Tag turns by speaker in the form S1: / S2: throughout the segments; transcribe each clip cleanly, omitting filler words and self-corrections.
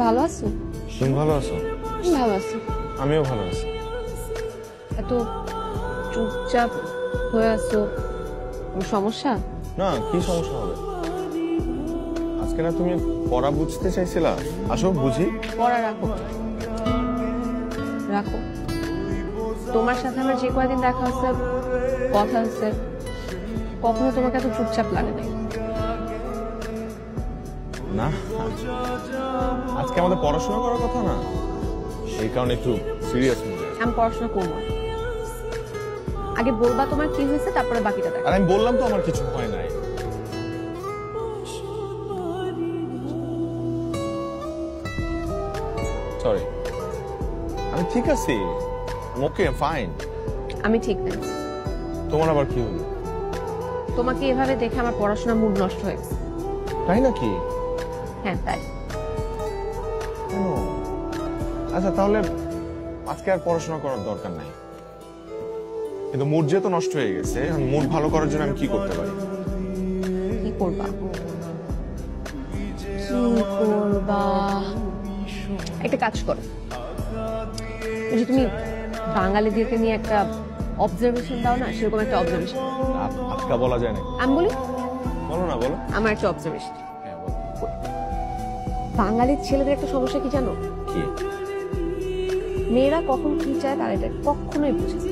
S1: ভালো আছো?
S2: তুমি ভালো আছো?
S1: ভালো আছি।
S2: আমিও ভালো আছি।
S1: এত চুপচাপ হয়ে আছো, কোনো সমস্যা?
S2: না, কি সমস্যা হবে? আজকে না তুমি পড়া বুঝতে চাইছিলা? আসো বুঝি।
S1: পড়া রাখো, রাখো। তোমার সাথে আমার যে কয়দিন দেখা হচ্ছে, কথা হচ্ছে, কখনো তোমাকে এত চুপচাপ লাগে নাই।
S2: না, আজকে আমাদের পড়াশোনা করার কথা না, এই কারণে একটু সিরিয়াস হয়ে যায়।
S1: আমি পড়াশোনা করবো না। আগে বলবা তোমার কি হয়েছে, তারপরে বাকিটা দেখো।
S2: আর আমি বললাম তো আমার কিছু হয় নাই। সরি, আমি ঠিক আছি। ওকে, ফাইন।
S1: আমি ঠিক নাই।
S2: তোমার আবার কি হলো?
S1: তোমাকে এভাবে দেখে আমার পড়াশোনার মুড নষ্ট হয়ে গেছে।
S2: তাই নাকি?
S1: হ্যাঁ তাই।
S2: আচ্ছা, তাহলে আজকে আর পড়াশোনা করার দরকার নাই। কিন্তু মুড যেহেতু নষ্ট হয়ে গেছে, মুড ভালো করার জন্য আমি কি করতে পারি?
S1: কি করবা? একটা কাজ করো, যে তুমি বাঙালিদেরকে নিয়ে একটা অবজারভেশন দাও না, সেরকম একটা অবজারভেশন।
S2: আজকা বলা যায় না।
S1: আমি বলি,
S2: বলো না, বলো।
S1: আমার একটা অবজারভেশন। বাঙালির ছেলেদের একটা সমস্যা কি জানো?
S2: কি?
S1: মেয়েরা কখন কি চায় তারা এটা কখনোই বুঝে না।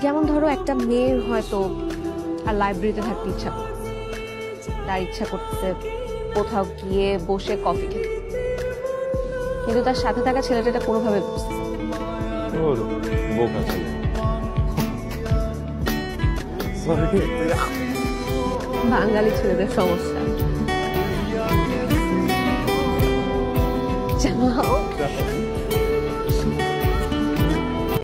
S1: যেমন ধরো, একটা মেয়ের হয়তো আর লাইব্রেরিতে থাকতে ইচ্ছা করছে, তার ইচ্ছা করছে কোথাও গিয়ে বসে কফি খেতে, কিন্তু তার সাথে থাকা ছেলেটা এটা কোনোভাবে বুঝছে।
S2: বোকা ছেলে।
S1: বাঙালি ছেলেদের সমস্যা। যাও।